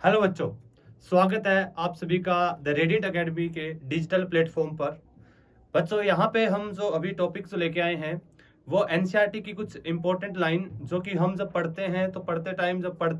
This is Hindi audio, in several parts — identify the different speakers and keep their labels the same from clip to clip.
Speaker 1: हेलो बच्चों, स्वागत है आप सभी का द रेडिट एकेडमी के डिजिटल प्लेटफॉर्म पर। बच्चों, यहाँ पे हम जो अभी टॉपिक्स लेके आए हैं वो एनसीईआरटी की कुछ इंपॉर्टेंट लाइन जो कि हम जब पढ़ते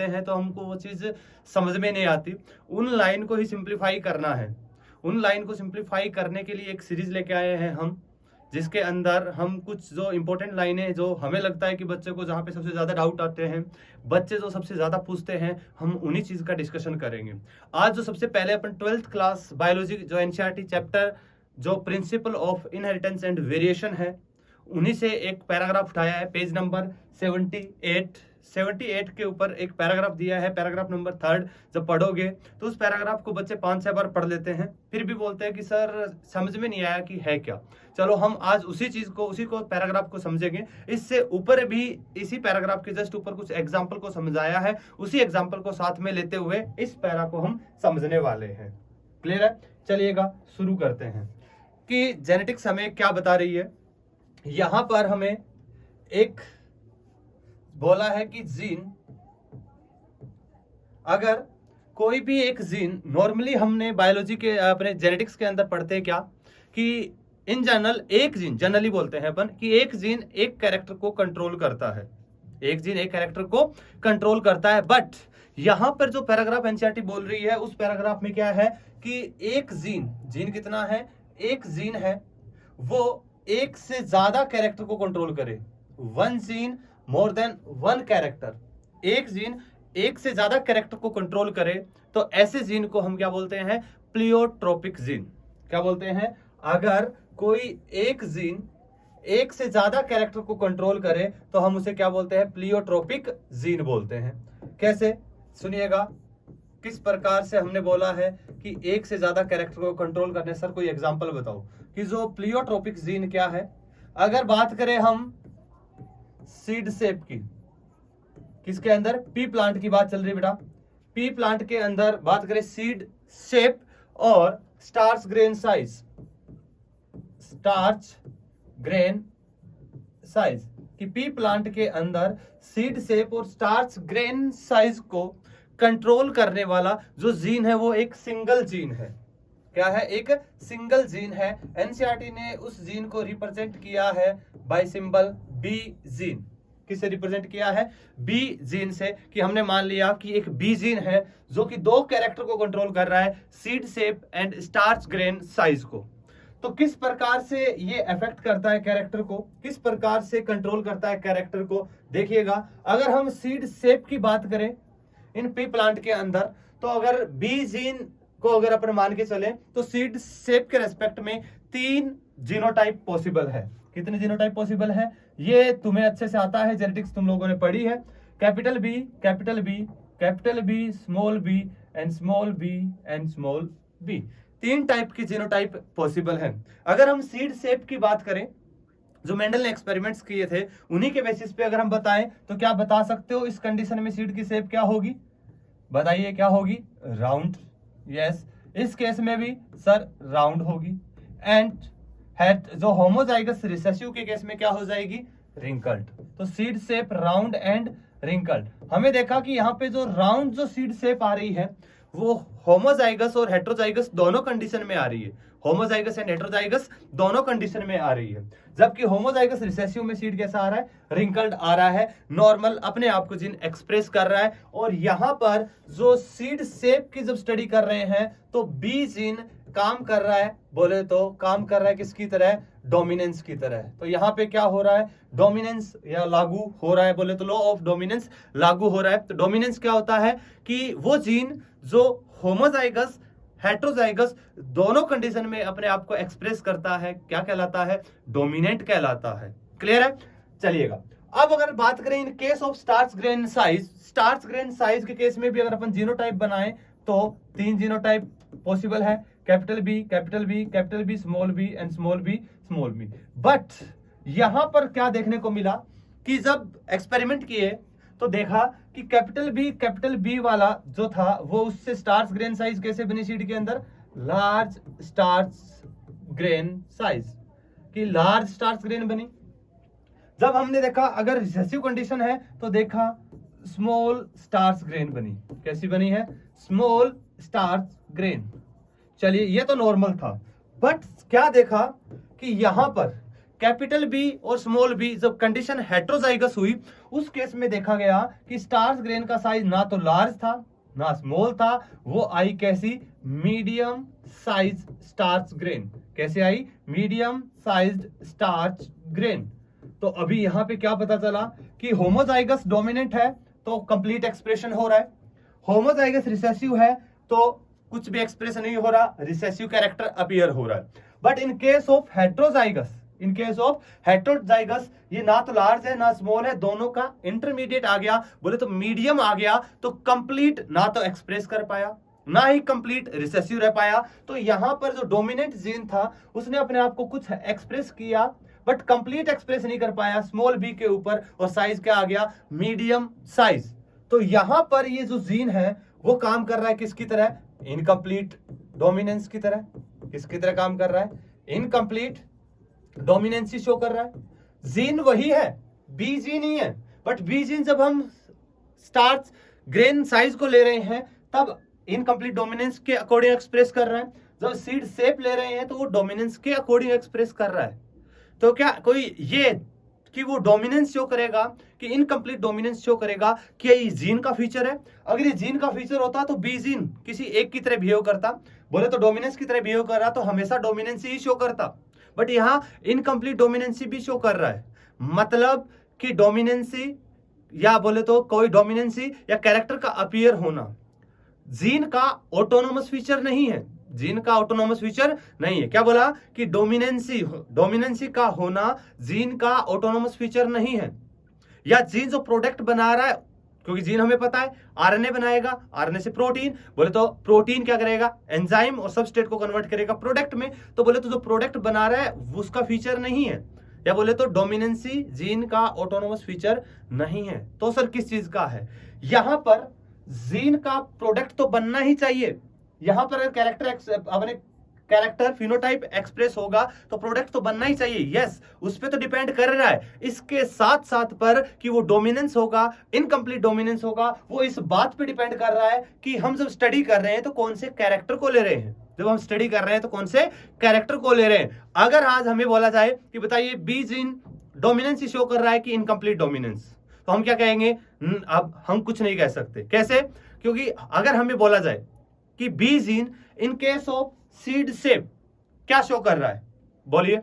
Speaker 1: हैं तो हमको वो चीज़ समझ में नहीं आती। उन लाइन को ही सिंप्लीफाई करना है। उन लाइन को सिंप्लीफाई करने के लिए एक सीरीज लेके आए हैं हम, जिसके अंदर हम कुछ जो इंपॉर्टेंट लाइनें जो हमें लगता है कि बच्चे को जहाँ पे सबसे ज़्यादा डाउट आते हैं, बच्चे जो सबसे ज़्यादा पूछते हैं, हम उन्हीं चीज़ का डिस्कशन करेंगे। आज जो सबसे पहले अपन 12th क्लास बायोलॉजी जो एनसीईआरटी चैप्टर जो principle of inheritance and variation है, उन्हीं से एक पैराग्राफ उठाया है। पेज नंबर 78 के ऊपर एक पैराग्राफ दिया है, पैराग्राफ नंबर 3। जब पढ़ोगे तो उस पैराग्राफ को बच्चे 5-6 बार पढ़ लेते हैं, फिर भी बोलते हैं कि सर समझ में नहीं आया कि है क्या। चलो हम आज उसी को पैराग्राफ को समझेंगे। इससे ऊपर भी इसी पैराग्राफ के जस्ट ऊपर कुछ एग्जाम्पल को समझाया है, उसी एग्जाम्पल को साथ में लेते हुए इस पैरा को हम समझने वाले हैं। क्लियर है? चलिएगा शुरू करते हैं कि जेनेटिक्स हमें क्या बता रही है। यहां पर हमें एक बोला है कि जीन, अगर कोई भी एक जीन, नॉर्मली हमने बायोलॉजी के अपने जेनेटिक्स के अंदर पढ़ते हैं क्या कि इन जनरल एक जीन, जनरली बोलते हैं अपन कि एक जीन एक कैरेक्टर को कंट्रोल करता है, एक जीन एक कैरेक्टर को कंट्रोल करता है। बट यहां पर जो पैराग्राफ एनसीईआरटी बोल रही है उस पैराग्राफ में क्या है कि एक जीन कितना है, एक जीन है वो एक से ज्यादा कैरेक्टर को कंट्रोल करे। One gene more than one character, एक जीन एक से ज्यादा कैरेक्टर को कंट्रोल करे तो ऐसे जीन को हम क्या बोलते हैं, प्लियोट्रोपिक जीन। क्या बोलते हैं? अगर कोई एक जीन एक से ज्यादा कैरेक्टर को कंट्रोल करे तो हम उसे क्या बोलते हैं, प्लियोट्रोपिक जीन बोलते हैं। कैसे? सुनिएगा किस प्रकार से हमने बोला है कि एक से ज्यादा कैरेक्टर को कंट्रोल करने। सर कोई एग्जांपल बताओ कि जो प्लियोट्रोपिक जीन क्या है। अगर बात करें हम सीड सेप की, किसके अंदर? पी प्लांट की बात चल रही है बेटा। पी प्लांट के अंदर बात करें सीड शेप और starch grain size, starch grain size कि पी प्लांट के अंदर सीड शेप और स्टार्च ग्रेन साइज को कंट्रोल करने वाला जो जीन है वो एक सिंगल जीन है। क्या है? एक सिंगल जीन है। एनसीईआरटी ने उस जीन को रिप्रेजेंट किया है बाय सिंबल बी जीन। किससे रिप्रेजेंट किया है? बी जीन से। कि हमने मान लिया कि एक बी जीन है जो कि दो कैरेक्टर को कंट्रोल कर रहा है, seed shape and starch grain size को। तो किस प्रकार से ये अफेक्ट करता है कैरेक्टर को, किस प्रकार से कंट्रोल करता है कैरेक्टर को, देखिएगा। अगर हम सीड शेप की बात करें इन पी प्लांट के अंदर, तो अगर बी जीन को अगर अपन मान के चले तो सीड शेप के रेस्पेक्ट में 3 जीनोटाइप पॉसिबल है। कितने जीनोटाइप पॉसिबल है? ये तुम्हें अच्छे से आता है, जेनेटिक्स तुम लोगों ने पढ़ी है। Capital B, capital B, capital B, small B and small B and small B. 3 type के जीनोटाइप पॉसिबल है। अगर हम सीड शेप की बात करें, जो मेंडल ने एक्सपेरिमेंट्स किए थे उन्हीं के बेसिस पे अगर हम बताएं तो क्या बता सकते हो इस कंडीशन में सीड की शेप क्या होगी? बताइए क्या होगी? राउंड। यस, इस केस में भी सर राउंड होगी। एंड जो होमोजाइगस रिसेसिव के केस में क्या हो जाएगी? रिंकल्ड। तो seed shape round and wrinkled. हमें देखा कि यहाँ पे जो राउंड जो सीड शेप आ रही है वो होमोजाइगस और हेट्रोजाइगस दोनों कंडीशन में आ रही है। होमोजाइगस एंड हेट्रोजाइगस दोनों कंडीशन में आ रही है। जबकि होमोजाइगस रिसेसिव में सीड कैसा आ रहा है? रिंकल्ड आ रहा है। नॉर्मल अपने आप को जीन एक्सप्रेस कर रहा है। और यहां पर जो सीड शेप की जब स्टडी कर रहे हैं तो बी जीन काम कर रहा है, बोले तो काम कर रहा है किसकी तरह? डोमिनेंस की तरह। तो यहाँ पे क्या हो रहा है? डोमिनेंस या लागू हो रहा है, बोले तो लॉ ऑफ डोमिनेंस लागू हो रहा है। तो डोमिनेंस क्या होता है कि वो जीन जो होमोजाइगस हेट्रोजाइगस दोनों कंडीशन में अपने आप को एक्सप्रेस करता है, क्या कहलाता है? डोमिनेंट कहलाता है। क्लियर है? चलिएगा अब अगर बात करें in case of starch grain size, starch grain size के केस में भी अगर अपन जीनोटाइप बनाएं तो 3 जीनोटाइप पॉसिबल है। Capital B, capital B, capital B, small B and small B, small B. But यहां पर क्या देखने को मिला कि जब एक्सपेरिमेंट किए तो देखा कि कैपिटल बी वाला जो था वो उससे स्टार्च ग्रेन साइज कैसे बनी सीड के अंदर? लार्ज स्टार्च ग्रेन साइज, कि लार्ज स्टार्च ग्रेन बनी। जब हमने देखा अगर रिसेसिव कंडीशन है तो देखा स्मॉल स्टार्च ग्रेन बनी। कैसी बनी है? Small starch grain. चलिए ये तो नॉर्मल था, बट क्या देखा कि यहां पर कैपिटल बी और स्मॉल बी जब कंडीशन हेट्रोजाइगस हुई उस केस में देखा गया कि स्टार्च ग्रेन का साइज ना तो लार्ज था ना स्मॉल था, वो आई कैसी, मीडियम साइज स्टार्च ग्रेन। कैसे आई, मीडियम साइज्ड स्टार्च ग्रेन। तो अभी यहां पे क्या पता चला कि होमोजाइगस डोमिनेंट है तो कंप्लीट एक्सप्रेशन हो रहा है, होमोजाइगस रिसेसिव है तो कुछ भी एक्सप्रेशन नहीं हो रहा, रिसेसिव कैरेक्टर अपीयर हो रहा है। But in case of heterozygous, in case of heterozygous ये ना तो लार्ज है ना स्मॉल है, दोनों का इंटरमीडिएट आ गया, बोले तो मीडियम आ गया, तो कंप्लीट ना तो एक्सप्रेस कर पाया ना ही कंप्लीट रिसेसिव रह पाया। तो यहां पर जो डोमिनेंट जीन था उसने अपने आप को कुछ एक्सप्रेस किया बट कंप्लीट एक्सप्रेस नहीं कर पाया स्मॉल बी के ऊपर, और साइज क्या आ गया, मीडियम साइज। तो यहां पर ये जो जीन है वो काम कर रहा है किसकी तरह, इनकम्प्लीट डोमिनेंस की तरह। किसकी तरह काम कर रहा है, इनकम्प्लीट डोमिनेंसी शो कर रहा है। जीन वही है, बी जीन ही है, बट बी जीन जब हम स्टार्च ग्रेन साइज को ले रहे हैं तब इनकम्प्लीट डोमिनेंस के अकॉर्डिंग एक्सप्रेस कर रहा है, जब सीड शेप ले रहे हैं तो वो डोमिनेंस के अकॉर्डिंग एक्सप्रेस कर रहा है। तो क्या कोई ये कि वो डोमिनेंस शो करेगा कि इनकम्प्लीट डोमिनेंस शो करेगा कि ये जीन का फीचर है? अगर ये जीन का फीचर होता तो बी जीन किसी एक की तरह बिहेव करता, बोले तो डोमिनेंस की तरह बिहेव कर रहा तो हमेशा डोमिनेंसी ही शो करता, बट यहां इनकम्प्लीट डोमिनेंसी भी शो कर रहा है। मतलब कि डोमिनेंसी या बोले तो कोई डोमिनेंसी या कैरेक्टर का अपीयर होना जीन का ऑटोनोमस फीचर नहीं है, जीन का ऑटोनोमस फीचर नहीं है। क्या बोला कि डोमिनेंसी का होना जीन का ऑटोनोमस फीचर नहीं है, या जीन जो प्रोडक्ट बना रहा है, क्योंकि जीन हमें पता है आरएनए बनाएगा, आरएनए से प्रोटीन, बोले तो प्रोटीन क्या करेगा, एंजाइम और सबस्ट्रेट को कन्वर्ट करेगा प्रोडक्ट में, तो बोले तो जो प्रोडक्ट बना रहा है उसका फीचर नहीं है, या बोले तो डोमिनेंसी जीन का ऑटोनोमस फीचर नहीं है। तो सर किस चीज का है, यहां पर जीन का प्रोडक्ट तो बनना ही चाहिए। यहां पर अपने कैरेक्टर फिनोटाइप एक्सप्रेस होगा तो प्रोडक्ट तो बनना ही चाहिए, यस, उस पे तो डिपेंड कर रहा है। इसके साथ साथ पर कि वो डोमिनेंस होगा, इनकम्प्लीट डोमिनेंस होगा, वो इस बात पे डिपेंड कर रहा है कि हम जब स्टडी कर रहे हैं तो कौन से कैरेक्टर को ले रहे हैं, जब हम स्टडी कर रहे हैं तो कौन से कैरेक्टर को ले रहे हैं। अगर आज हमें बोला जाए कि बताइए बी जीन डोमिनेंस शो कर रहा है कि इनकम्प्लीट डोमिनेंस, तो हम क्या कहेंगे, अब हम कुछ नहीं कह सकते। कैसे, क्योंकि अगर हमें बोला जाए कि B gene in case of seed shape क्या शो कर रहा है, बोलिए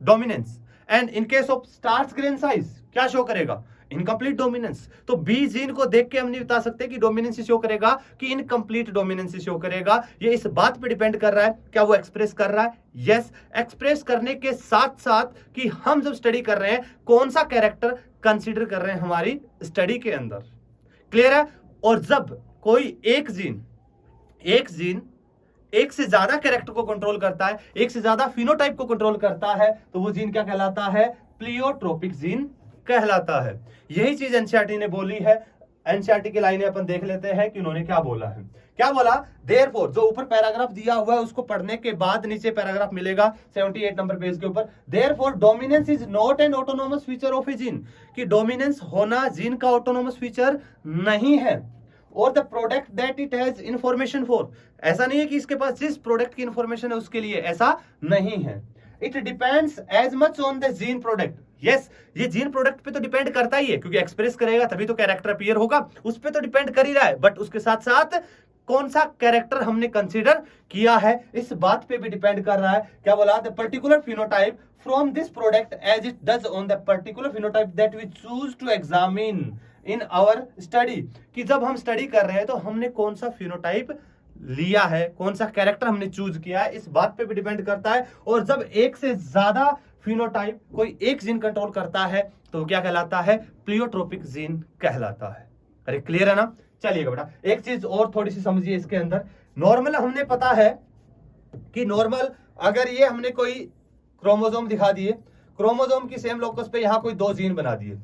Speaker 1: dominance, and in case of starch grain size क्या शो करेगा, इनकम्प्लीट डोमिनेंस। तो बी जीन को देख के हम नहीं बता सकते कि डोमिनेंस शो करेगा कि इनकम्प्लीट डोमिनेंस शो करेगा, ये इस बात पे डिपेंड कर रहा है क्या वो एक्सप्रेस कर रहा है, यस, एक्सप्रेस करने के साथ साथ कि हम जब स्टडी कर रहे हैं कौन सा कैरेक्टर कंसीडर कर रहे हैं हमारी स्टडी के अंदर, क्लियर है। और जब कोई एक जीन एक से ज्यादा कैरेक्टर को कंट्रोल करता है, एक से ज्यादा फिनोटाइप को कंट्रोल करता है, तो वो जीन क्या कहलाता है, प्लियोट्रोपिक जीन कहलाता है। यही चीज एनसीईआरटी ने बोली है। एनसीईआरटी की लाइनें अपन देख लेते हैं कि उन्होंने क्या बोला है। क्या बोला, देयरफॉर, जो ऊपर पैराग्राफ दिया हुआ है उसको पढ़ने के बाद नीचे पैराग्राफ मिलेगा 78 नंबर पेज के ऊपर। Therefore dominance is not an autonomous feature of A gene, कि डोमिनेंस होना जीन का ऑटोनोमस फीचर नहीं है, और the product that it has information for, ऐसा नहीं है कि इसके पास जिस प्रोडक्ट की इंफॉर्मेशन है उसके लिए, ऐसा नहीं है। It depends as much on the gene product, yes, ये जीन प्रोडक्ट पे तो डिपेंड करता ही है, क्योंकि एक्सप्रेस करेगा तभी तो कैरेक्टर अपीयर होगा, उस पे तो डिपेंड कर ही रहा है, बट उसके साथ साथ कौन सा कैरेक्टर हमने कंसीडर किया है इस बात पे भी डिपेंड कर रहा है। क्या बोला, the particular phenotype from this product as it does on the particular phenotype that we choose to examine in our study, कि जब हम स्टडी कर रहे हैं तो हमने कौन सा फिनोटाइप लिया है, कौन सा कैरेक्टर हमने चूज किया है, इस बात पे भी डिपेंड करता है। और जब एक से ज्यादा फिनोटाइप कोई एक जीन कंट्रोल करता है तो क्या कहलाता है, प्लियोट्रोपिक जीन कहलाता है। अरे क्लियर है ना। चलिएगा बेटा, एक चीज और थोड़ी सी समझिए इसके अंदर। नॉर्मल हमने पता है कि नॉर्मल अगर ये हमने कोई क्रोमोसोम दिखा दिए, क्रोमोसोम की सेम लोकस पे यहां कोई दो जीन बना दिए,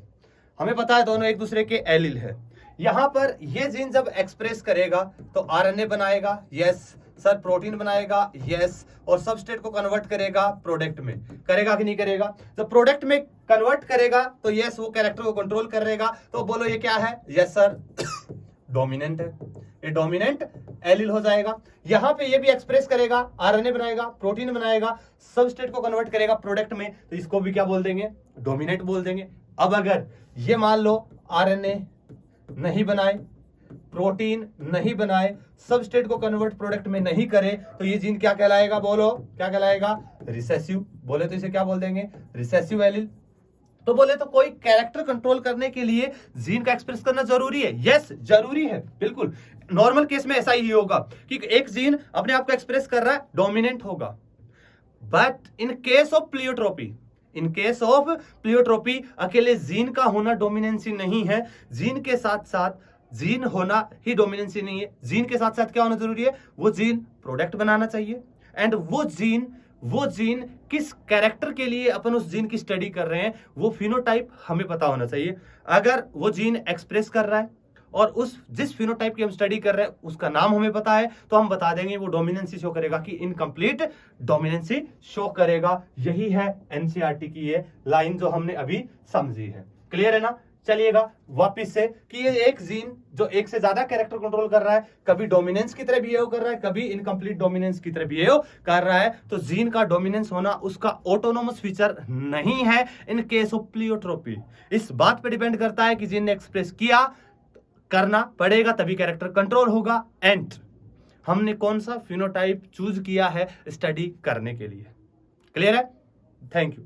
Speaker 1: हमें पता है दोनों एक दूसरे के एलिल है, यहां पर ये जीन जब एक्सप्रेस करेगा तो आरएनए बनाएगा, यस सर, प्रोटीन बनाएगा, यस, और सबस्ट्रेट को कन्वर्ट करेगा प्रोडक्ट में, करेगा कि नहीं करेगा। जब प्रोडक्ट में कन्वर्ट करेगा तो यस वो कैरेक्टर को कंट्रोल करेगा, तो बोलो ये क्या है, यस सर डोमिनेंट है। ये डोमिनेंट एलील हो जाएगा। यहां पे ये भी एक्सप्रेस करेगा, आरएनए बनाएगा, प्रोटीन बनाएगा, सबस्ट्रेट को कन्वर्ट करेगा प्रोडक्ट में, तो इसको भी क्या बोल देंगे, डोमिनेंट बोल देंगे। अब अगर ये मान लो आरएनए नहीं बनाए, प्रोटीन नहीं बनाए, सबस्ट्रेट को कन्वर्ट प्रोडक्ट में नहीं करे, तो ये जीन क्या कहलाएगा, बोलो क्या कहलाएगा, रिसेसिव। बोले तो इसे क्या बोल देंगे, रिसेसिव एलील। तो बोले तो कोई कैरेक्टर कंट्रोल करने के लिए जीन का एक्सप्रेस करना जरूरी है? यस, जरूरी है, बिल्कुल। नॉर्मल केस में ऐसा ही होगा कि एक जीन अपने आप को एक्सप्रेस कर रहा है, डोमिनेंट होगा। But in case of pleiotropy अकेले जीन का होना डोमिनेंसी नहीं है, जीन के साथ साथ जीन होना ही डोमिनेंसी नहीं है, जीन के साथ साथ क्या होना जरूरी है, वो जीन प्रोडक्ट बनाना चाहिए। एंड वो जीन किस कैरेक्टर के लिए अपन उस जीन की स्टडी कर रहे हैं, वो फिनोटाइप हमें पता होना चाहिए। अगर वो जीन एक्सप्रेस कर रहा है और उस जिस फिनोटाइप की हम स्टडी कर रहे हैं उसका नाम हमें पता है, तो हम बता देंगे वो डोमिनेंसी शो करेगा कि इनकम्प्लीट डोमिनेंसी शो करेगा। यही है एनसीईआरटी की ये लाइन जो हमने अभी समझी है। क्लियर है ना? चलिएगा वापिस से कि ये एक जीन जो एक से ज्यादा कैरेक्टर कंट्रोल कर रहा है, कभी डोमिनेंस की तरह बिहेव कर रहा है, कभी इनकम्प्लीट डोमिनेंस की तरह बिहेव कर रहा है, तो जीन का डोमिनेंस होना उसका ऑटोनोमस फीचर नहीं है इन केस ऑफ प्लियोट्रोपी। इस बात पे डिपेंड करता है कि जीन ने एक्सप्रेस किया, करना पड़ेगा तभी कैरेक्टर कंट्रोल होगा, एंड हमने कौन सा फिनोटाइप चूज किया है स्टडी करने के लिए। क्लियर है? Thank you.